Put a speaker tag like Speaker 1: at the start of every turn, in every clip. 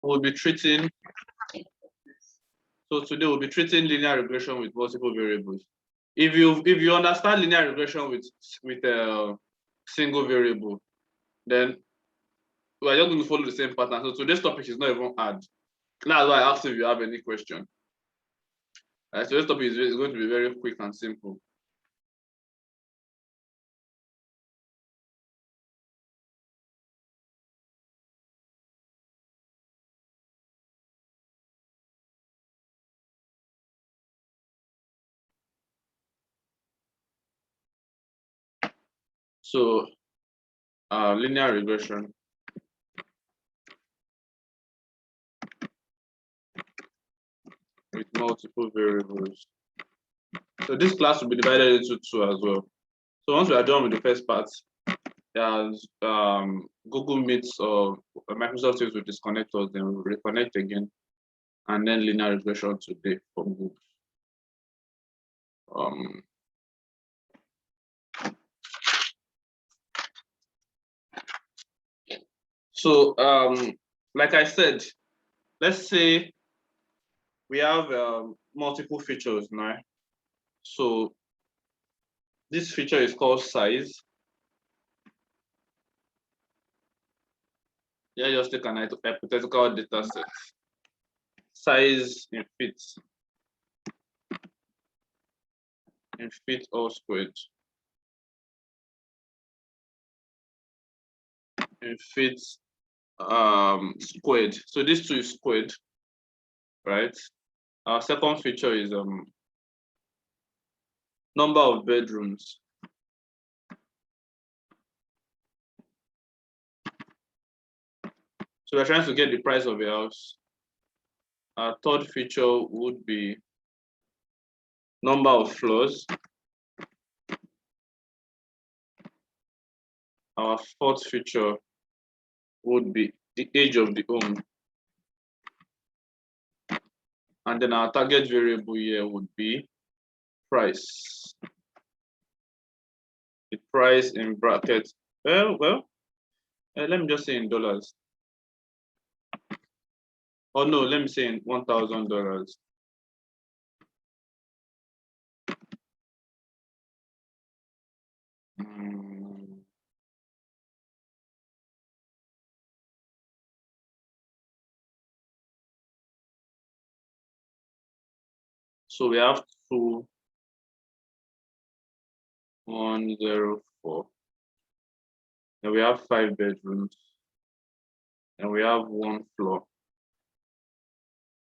Speaker 1: we'll be treating. So today we'll be treating linear regression with multiple variables. If you understand linear regression with a single variable, then we're just going to follow the same pattern. So today's topic is not even hard. That's why I asked if you have any question. So this topic is going to be very quick and simple. So linear regression. With multiple variables. So this class will be divided into two as well. So once we are done with the first part, there's Google Meets or Microsoft Teams will disconnect us, then we'll reconnect again, and then linear regression today from Google. So like I said, let's say we have multiple features now. So this feature is called size. Yeah, just take an hypothetical data set. Size in feet all squared. In feet squared. So this two is squared, right? Our second feature is number of bedrooms. So we're trying to get the price of a house. Our third feature would be number of floors. Our fourth feature would be the age of the home. And then our target variable here would be price. The price in brackets. Let me just say in dollars. Oh no, let me say in $1,000. So we have 2104. And we have 5 bedrooms. And we have 1 floor.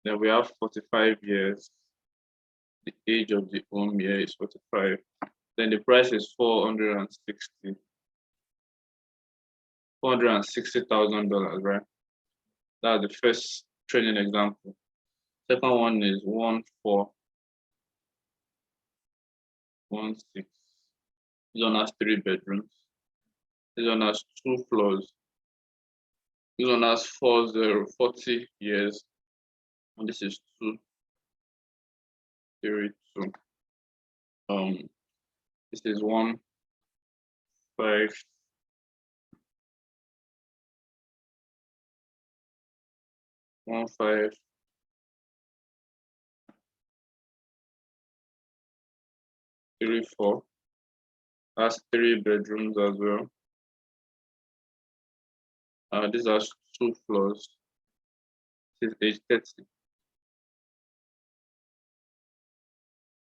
Speaker 1: Then we have 45 years. The age of the home here is 45. Then the price is $460,000, right? That's the first training example. Second one is 1416. This one has 3 bedrooms. This one has 2 floors. This one has 40 years. And this is 232. This is 1 5 1 5 3 4. That's 3 bedrooms as well. This has 2 floors. This is age 30.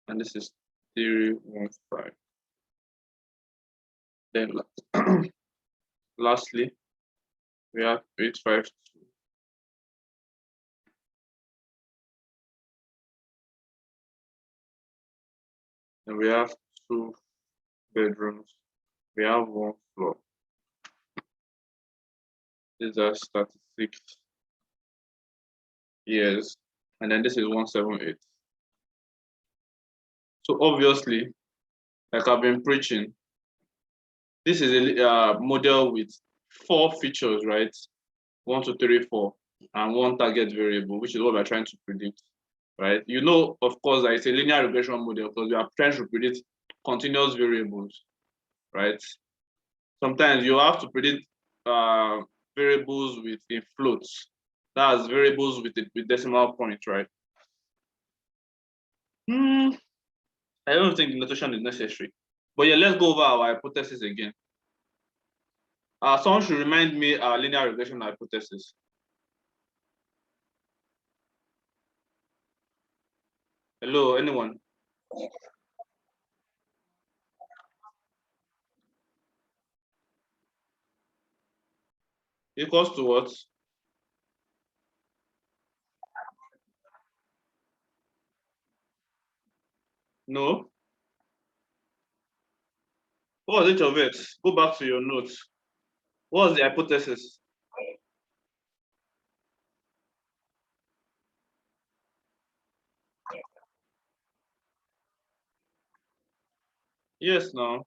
Speaker 1: And this is 315. Then lastly, we have 852. And we have 2 bedrooms. We have 1 floor. These are 36 years. And then this is 178. So obviously, like I've been preaching, this is a model with 4 features, right? 1, 2, 3, 4, and 1 target variable, which is what we're trying to predict, right? You know, of course, that it's a linear regression model because we are trying to predict continuous variables, right? Sometimes you have to predict variables in floats, That's variables with decimal point, right? I don't think the notation is necessary. But yeah, let's go over our hypothesis again. Someone should remind me our linear regression hypothesis. Hello, anyone? Equals to what? No. What was h of x? Go back to your notes. What was the hypothesis? Yes, now.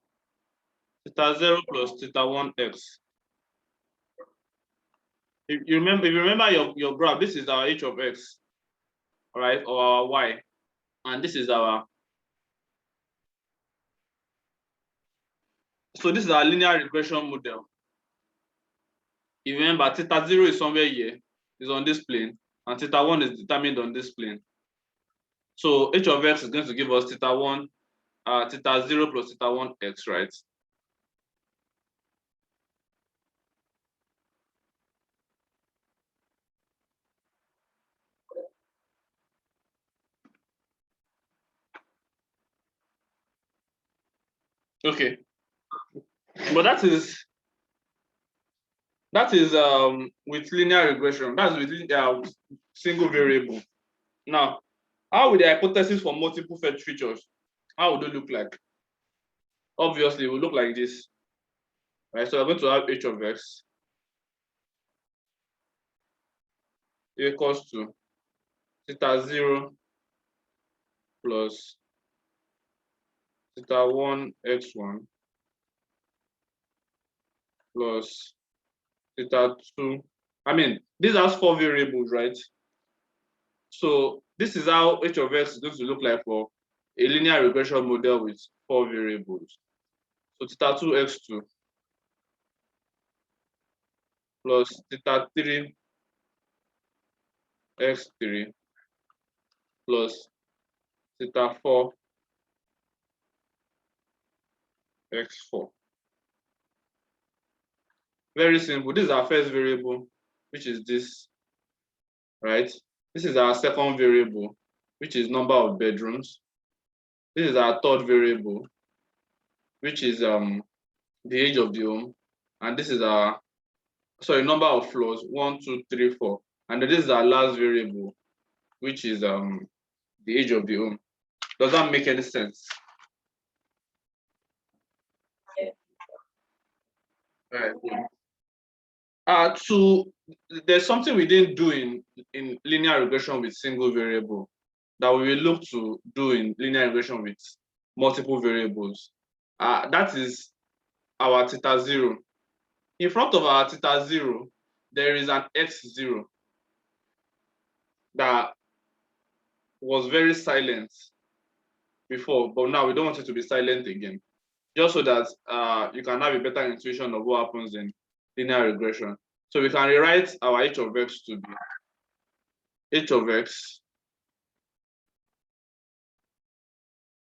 Speaker 1: Theta 0 plus theta 1x. If you remember your graph, this is our h of x, all right, or our y. And this is our, so this is our linear regression model. If you remember, theta 0 is somewhere here, is on this plane, and theta 1 is determined on this plane. So h of x is going to give us theta 0 plus theta 1x, right? Okay. But that is with linear regression. That's with single variable. Now, how would the hypothesis for multiple fetch features? How would it look like? Obviously, it will look like this. Right? So we're going to have h of x equals to theta 0 plus theta 1 x1 plus theta 2. I mean, this has 4 variables, right? So this is how h of x is going to look like for a linear regression model with 4 variables. So theta 2 x2 plus theta 3 x3 plus theta 4 x4. Very simple. This is our first variable, which is this, right? This is our second variable, which is number of bedrooms. This is our third variable, which is the age of the home. And this is our, sorry, number of floors, 1, 2, 3, 4. And this is our last variable, which is the age of the home. Does that make any sense? All right. There's something we didn't do in linear regression with single variable that we will look to do in linear regression with multiple variables. That is our theta 0. In front of our theta 0, there is an x0 that was very silent before, but now we don't want it to be silent again, just so that you can have a better intuition of what happens in linear regression. So we can rewrite our h of x to be h of x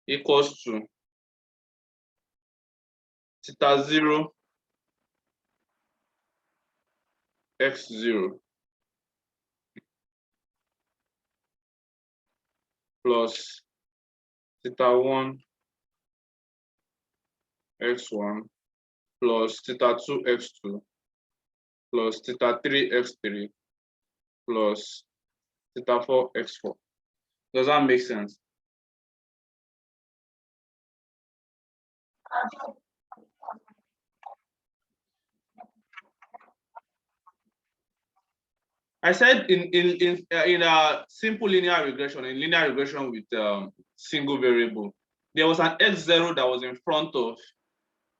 Speaker 1: equals to theta 0 x0 plus theta 1 x1 plus theta 2 x2 plus theta 3 x3 plus theta 4 x4. Does that make sense? I said in a simple linear regression, in linear regression with single variable, there was an x0 that was in front of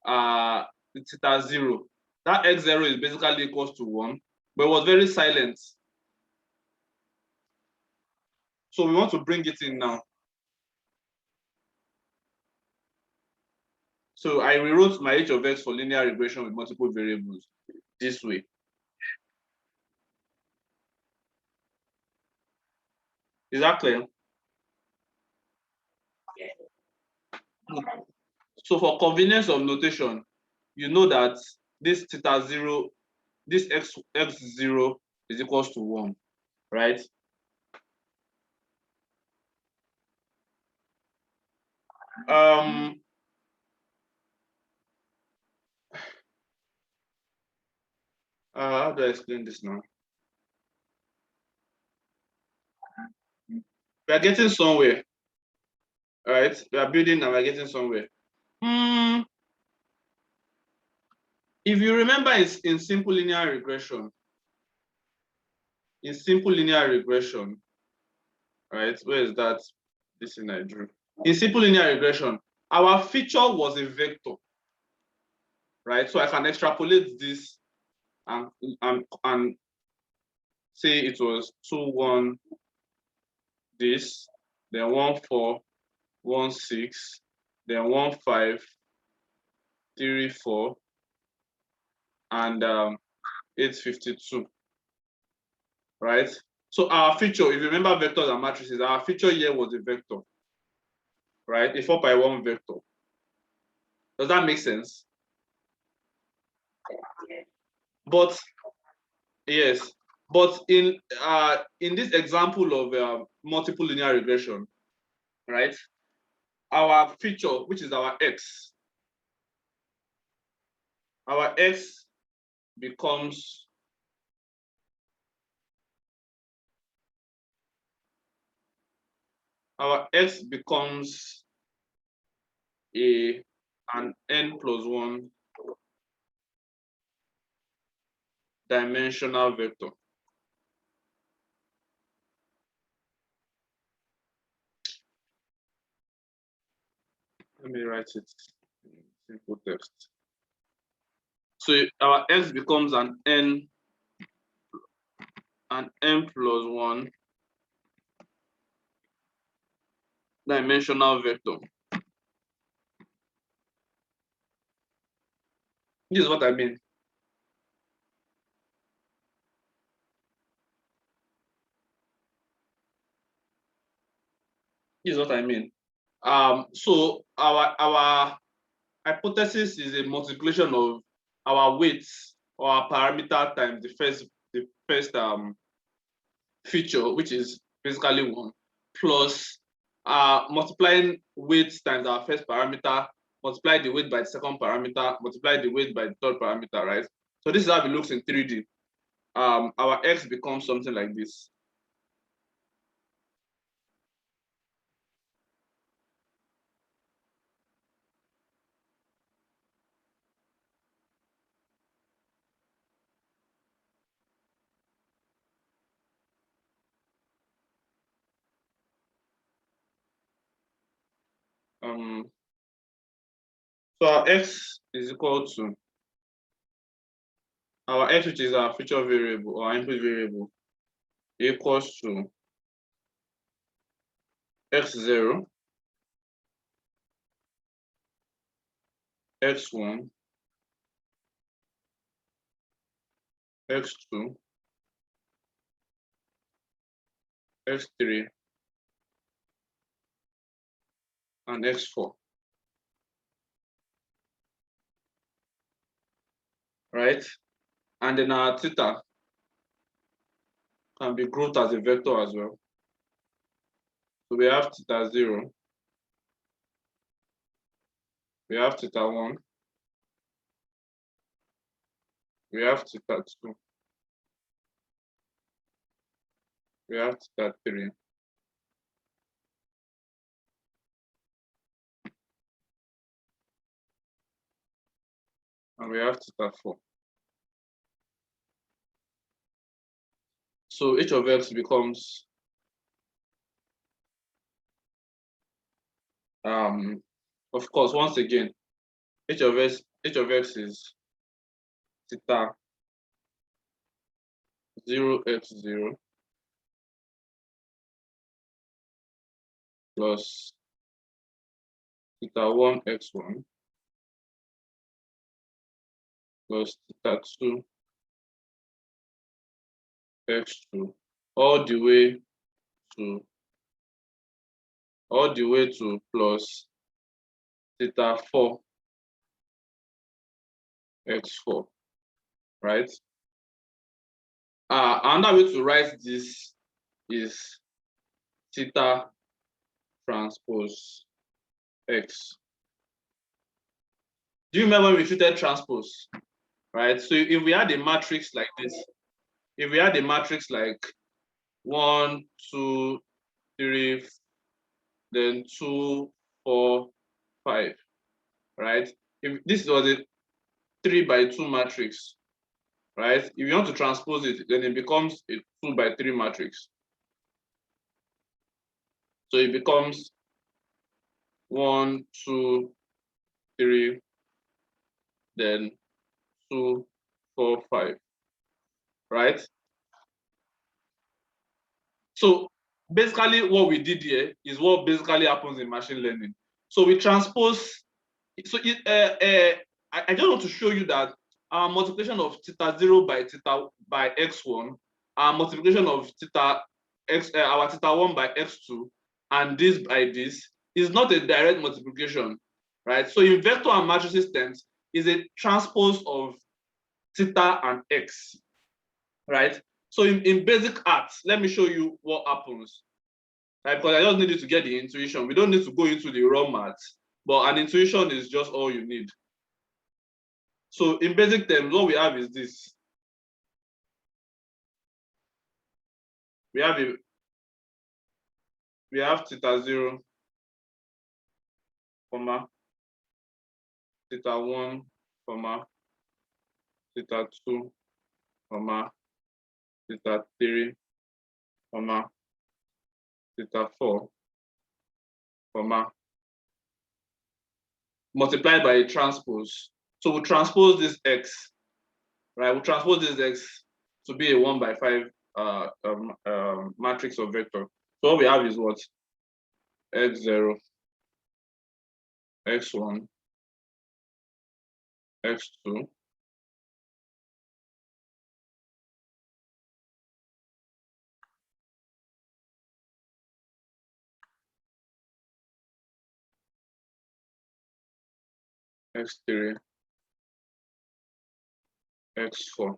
Speaker 1: the theta 0. That x0 is basically equals to 1, but it was very silent. So we want to bring it in now. So I rewrote my h of x for linear regression with multiple variables this way. Is that clear? So for convenience of notation, you know that this theta zero, this x zero is equals to 1, right? How do I explain this now? We are getting somewhere, right? We are building and we are getting somewhere. If you remember in simple linear regression, right? Where is that? This thing I drew. In simple linear regression, our feature was a vector, right? So I can extrapolate this and say it was 2, 1, this, then 1, 4, 1, 6, then 1, 5, 3, 4, and 8, 52, right? So our feature, if you remember vectors and matrices, our feature here was a vector, right? A 4x1 vector. Does that make sense? But yes, but in this example of multiple linear regression, right? Our feature, which is our x becomes an n+1 dimensional vector. Let me write it in simple text. So our x becomes an n+1 dimensional vector. This is what I mean. This is what I mean. So our hypothesis is a multiplication of our weights or our parameter times the first feature, which is basically 1, plus multiplying weights times our first parameter, multiply the weight by the second parameter, multiply the weight by the third parameter, right? So this is how it looks in 3D. Our x becomes something like this. So our x is equal to our x, which is our feature variable or input variable, equals to x0, x1, x2, x3, and x4, right? And then our theta can be grouped as a vector as well. So we have theta 0, we have theta 1, we have theta 2, we have theta 3, and we have theta 4. So h of x becomes of course, once again, h of x is theta 0x0 plus theta 1x1 plus theta 2x2 all the way to all the way to plus theta 4 x4, right? Another way to write this is theta transpose x. Do you remember when we treated transpose, right? So if we had a matrix like this, if we had a matrix like 1, 2, 3, then 2, 4, 5, right? If this was a 3 by 2 matrix, right? If you want to transpose it, then it becomes a 2 by 3 matrix. So it becomes 1, 2, 3, then 2, 4, 5, right? So basically what we did here is what basically happens in machine learning. So we transpose, so I just want to show you that our multiplication of theta 0 by theta by x1, our multiplication of theta x, our theta 1 by x2, and this by this is not a direct multiplication, right? So in vector and matrices terms, is a transpose of theta and x, right? So in basic arts, let me show you what happens, right? Because I just need you to get the intuition. We don't need to go into the raw maths, but an intuition is just all you need. So in basic terms, what we have is this. We have theta 0, comma, theta 1, comma, theta 2, comma, theta 3, comma, theta 4, comma, multiplied by a transpose. So we transpose this x, right? We transpose this x to be a 1 by 5 matrix of vector. So what we have is what? X0, x1, x2, x3, x4,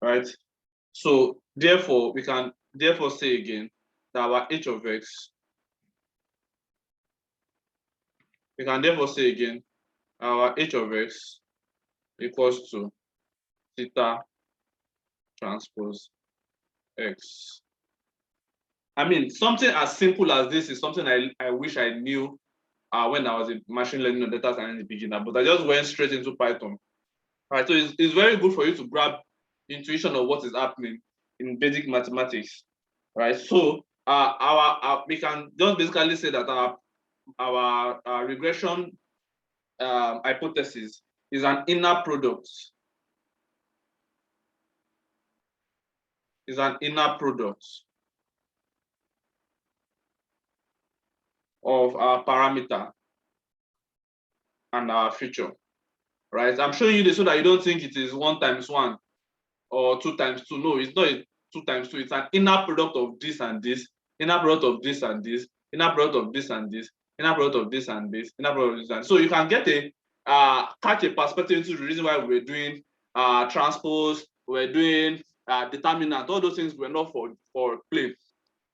Speaker 1: right? So therefore, we can therefore say again that our h of x, we can therefore say again our h of x equals to theta transpose x. I mean, something as simple as this is something I wish I knew when I was a machine learning or data science beginner, but I just went straight into Python. Right, so it's very good for you to grab intuition of what is happening in basic mathematics, right? So we can just basically say that our regression hypothesis is an inner product. Is an inner product of our parameter and our feature, right? I'm showing you this so that you don't think it is 1 times 1 or 2 times 2. No, it's not a 2 times 2. It's an inner product of this and this, inner product of this and this, inner product of this and this, inner product of this and this, inner product of this and this. So you can get a catch a perspective into the reason why we're doing transpose, we're doing determinant, all those things were not for play,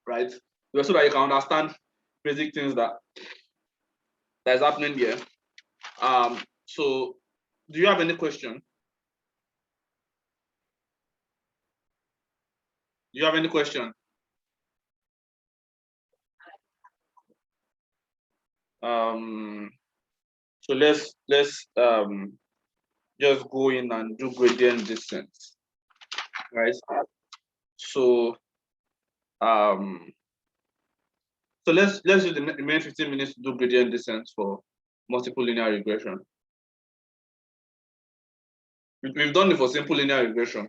Speaker 1: right? So that you can understand basic things that is happening here. So do you have any question? Do you have any question? So let's just go in and do gradient descent, right? So so let's use the remaining 15 minutes to do gradient descent for multiple linear regression. We've done it for simple linear regression.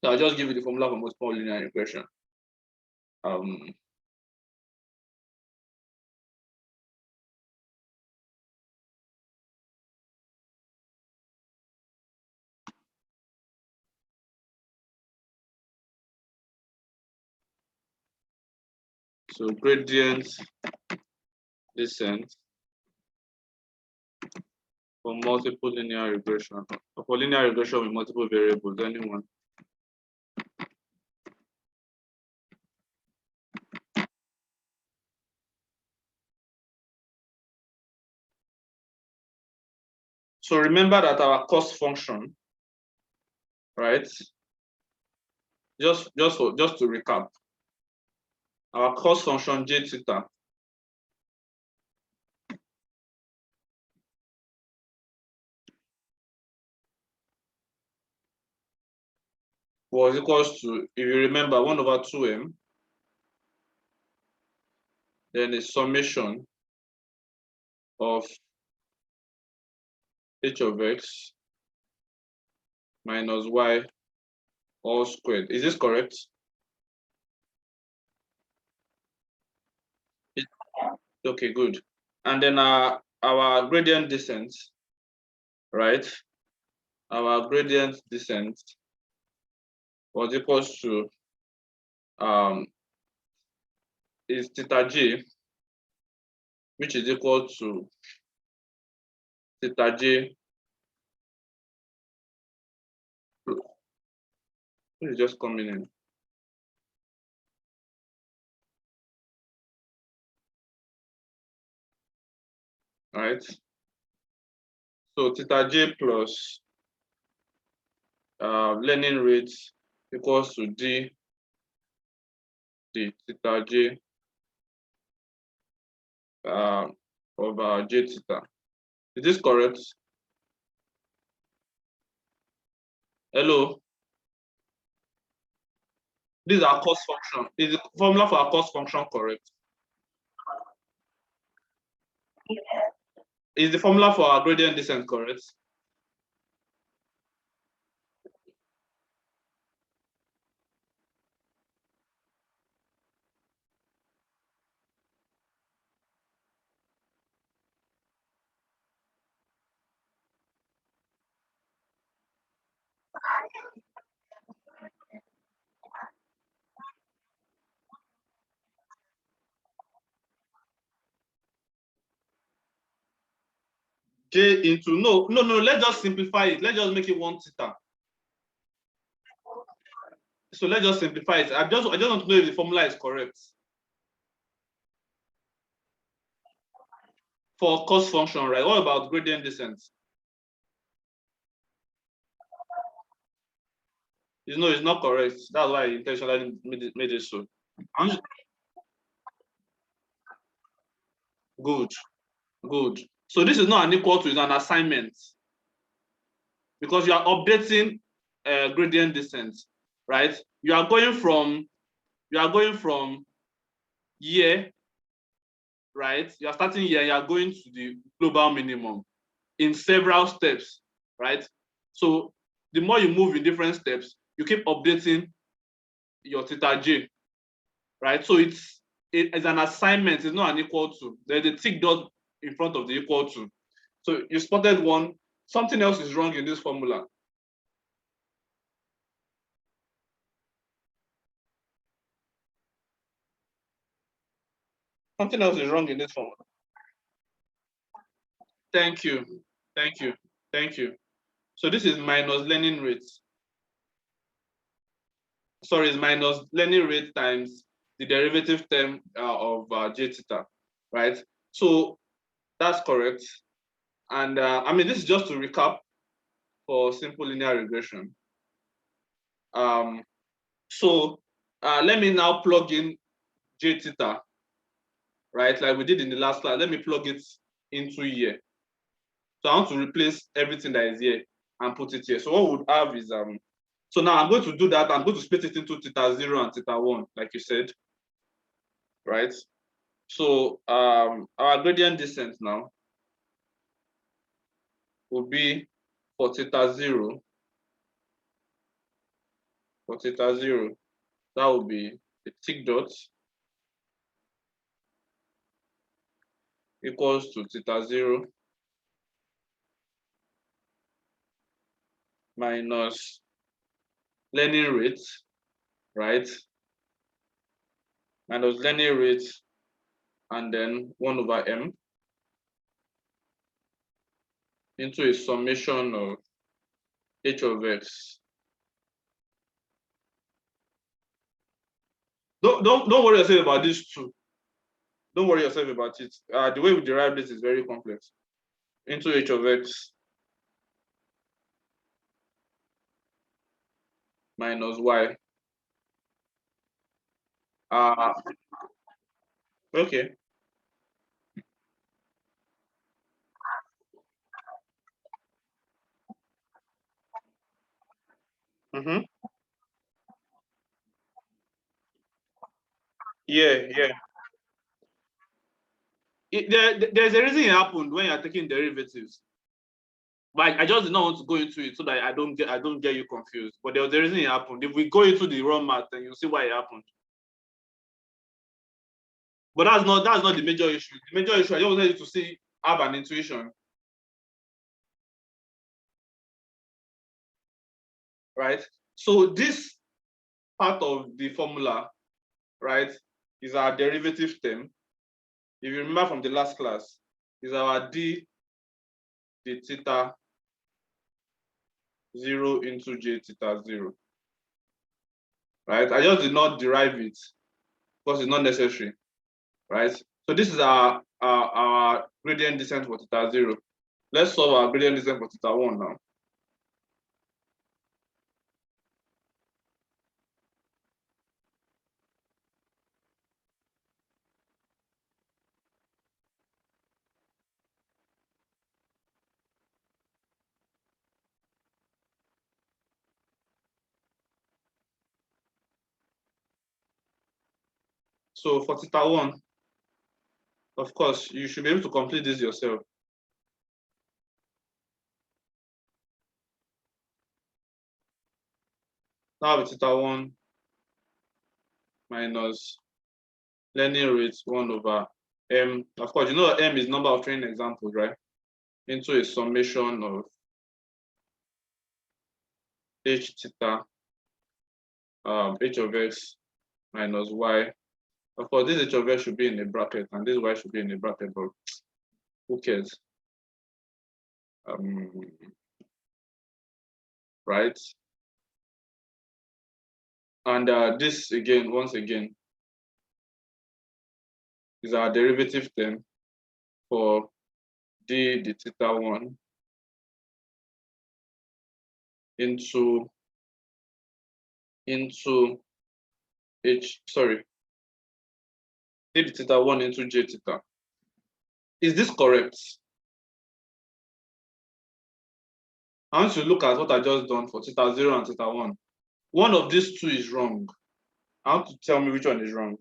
Speaker 1: So I'll just give you the formula for multiple linear regression. So gradient descent for multiple linear regression. For linear regression with multiple variables, anyone. So remember that our cost function, right? Just to recap, our cost function j theta was equals to, if you remember, 1 over 2m, then a summation of h of x minus y all squared. Is this correct? Okay, good. And then our gradient descent, right? Our gradient descent was equals to is theta j, which is equal to theta j. This is just coming in. All right. So theta j plus learning rate equals to d theta j over j theta. Is this correct? Hello. This is our cost function. Is the formula for our cost function correct? Is the formula for our gradient descent correct? J into no, let's just simplify it. Let's just make it 1 theta. So let's just simplify it. I just want to know if the formula is correct. For cost function, right? What about gradient descent? No, it's not correct. That's why I intentionally made it so. Good, good. So this is not an equal to, it's an assignment, because you are updating gradient descent, right? You are going from year, right? You are starting here, you are going to the global minimum in several steps, right? So the more you move in different steps, you keep updating your theta j, right? So it's an assignment, it's not an equal to. There's a tick dot in front of the equal to. So you spotted one. Something else is wrong in this formula. Something else is wrong in this formula. Thank you. Thank you. Thank you. So this is minus learning rate. Sorry, it's minus learning rate times the derivative term of j theta, right? So that's correct. And I mean, this is just to recap for simple linear regression. So let me now plug in j theta, right? Like we did in the last slide. Let me plug it into here. So I want to replace everything that is here and put it here. So what we would have is so now I'm going to do that. I'm going to split it into theta 0 and theta 1, like you said, right? So our gradient descent now will be for theta 0. For theta 0, that will be the tick dot equals to theta 0 minus learning rate, right? minus learning rate, and then 1 over m into a summation of h of x. Don't worry yourself about this too. Don't worry yourself about it. The way we derive this is very complex. Into h of x minus y. Okay. Mm-hmm. Yeah. There's a reason it happened when you're taking derivatives. But I just did not want to go into it so that I don't get you confused. But there was a reason it happened. If we go into the raw math, then you'll see why it happened. But that's not the major issue. The major issue, I just wanted you to have an intuition. Right? So this part of the formula, right, is our derivative term. If you remember from the last class, is our d theta 0 into j theta 0. Right? I just did not derive it because it's not necessary. Right? So this is our gradient descent for theta 0. Let's solve our gradient descent for theta 1 now. So for theta 1, of course, you should be able to complete this yourself. Now with theta 1 minus learning rate 1 over m. Of course, you know m is number of training examples, right? Into a summation of h theta, h of x minus y. Of course, this h of x should be in a bracket, and this y should be in a bracket, but who cares? Right? And this again, once again, is our derivative term for d theta 1 into d theta 1 into j theta. Is this correct? I want you to look at what I just done for theta 0 and theta 1. One of these two is wrong. I want to tell me which one is wrong.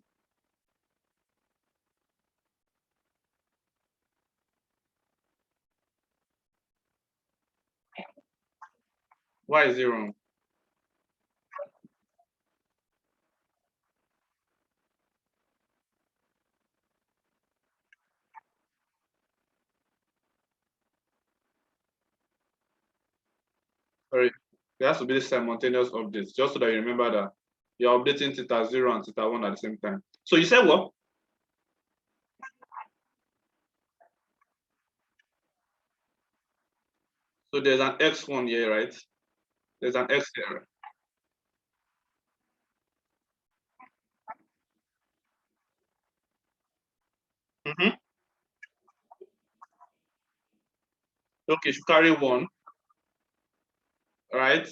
Speaker 1: Why is it wrong? Sorry, there has to be simultaneous updates, just so that you remember that you're updating theta 0 and theta 1 at the same time. So you said what? So there's an x1 here, right? There's an x here. Mm-hmm. Okay, should carry 1, right?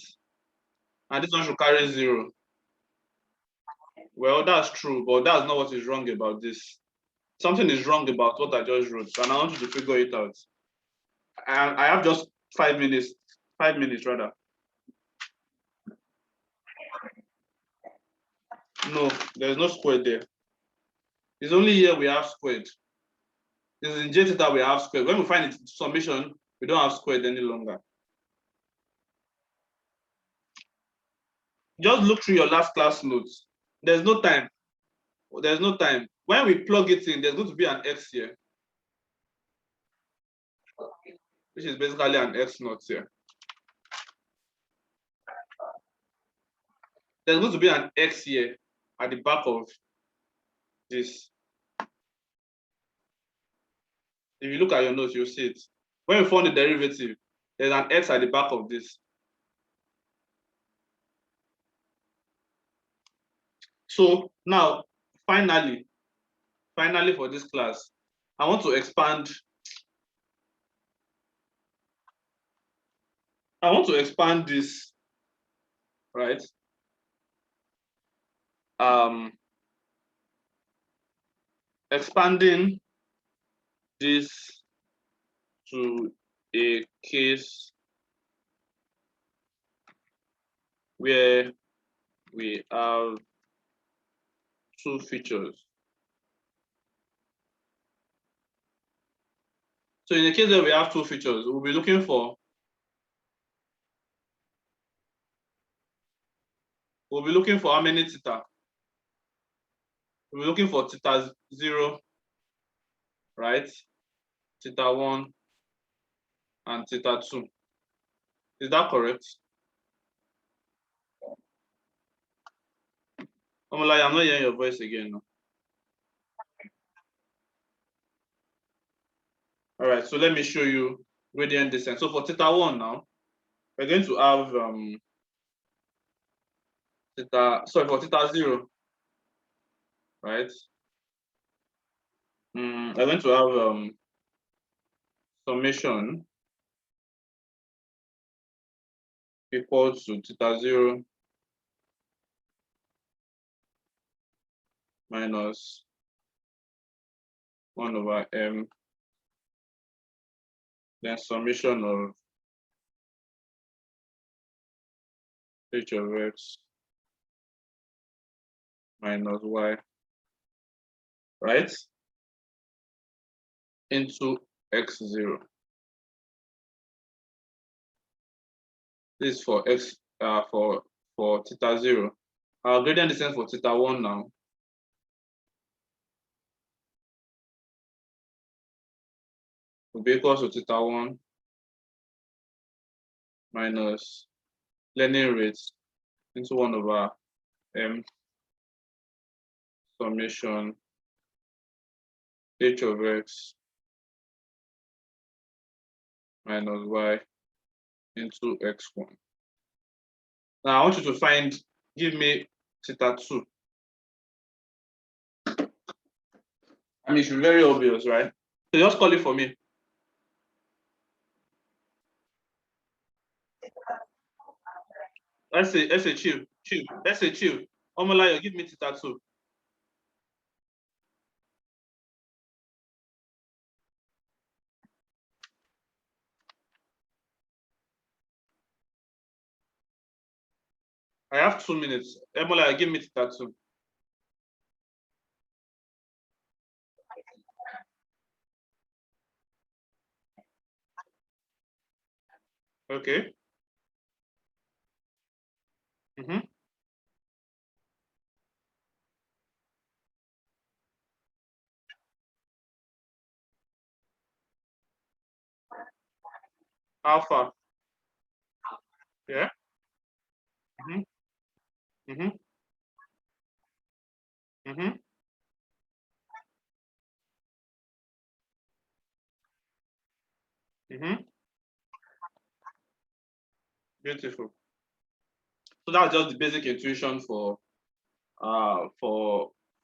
Speaker 1: And this one should carry 0. Well, that's true, but that's not what is wrong about this. Something is wrong about what I just wrote, and I want you to figure it out. I have just 5 minutes, 5 minutes rather. No, there's no square there. It's only here we have squared. This is in j theta we have squared. When we find the summation, we don't have squared any longer. Just look through your last class notes. There's no time. There's no time. When we plug it in, there's going to be an x here, which is basically an x naught here. There's going to be an x here at the back of this. If you look at your notes, you'll see it. When we find the derivative, there's an x at the back of this. So now, finally for this class, I want to expand. I want to expand this, right? Expanding this to a case where we have two features. So in the case where we have two features, we'll be looking for how many theta? We'll be looking for theta 0, right? Theta 1 and theta 2. Is that correct? Omolai, I'm not hearing your voice again. No? All right, so let me show you gradient descent. So for theta 1 now, we're going to have for theta 0, right? We're going to have summation equals to theta 0 minus 1 over m, then summation of h of x minus y, right? Into x0. This is for x for theta 0. Our gradient descent for theta 1 now will be equal to theta 1 minus learning rate into 1 over m summation h of x minus y into x1. Now I want you to give me theta 2. I mean, it should be very obvious, right? So just call it for me. Let's say chill. Let's say chill. Omolayo, give me theta 2. I have 2 minutes. Omolayo, give me theta 2. Okay. Alpha. Yeah. Mm-hmm. Mm-hmm. Mm-hmm. Mm-hmm. Beautiful. So that's just the basic intuition for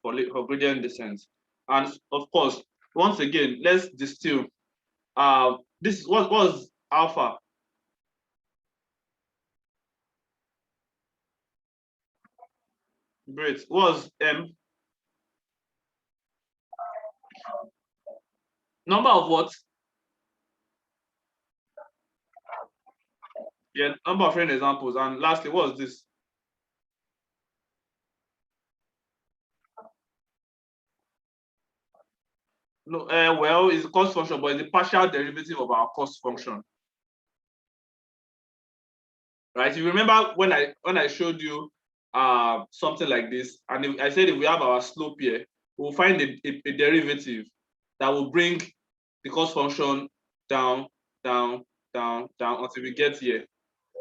Speaker 1: gradient descent. And of course, once again, let's distill. This what was alpha? Great. What was m? Number of what? Yeah, number of friend examples. And lastly, what was this? No, well, it's a cost function, but it's a partial derivative of our cost function. Right? If you remember when I showed you something like this, and I said if we have our slope here, we'll find a derivative that will bring the cost function down, down, down, down until we get here.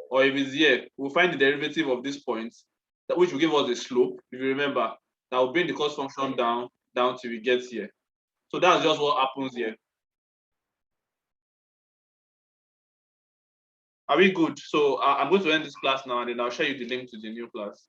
Speaker 1: Or if it's here, we'll find the derivative of this point, which will give us a slope, if you remember, that will bring the cost function down, down till we get here. So that's just what happens here. Are we good? So I'm going to end this class now, and then I'll share you the link to the new class.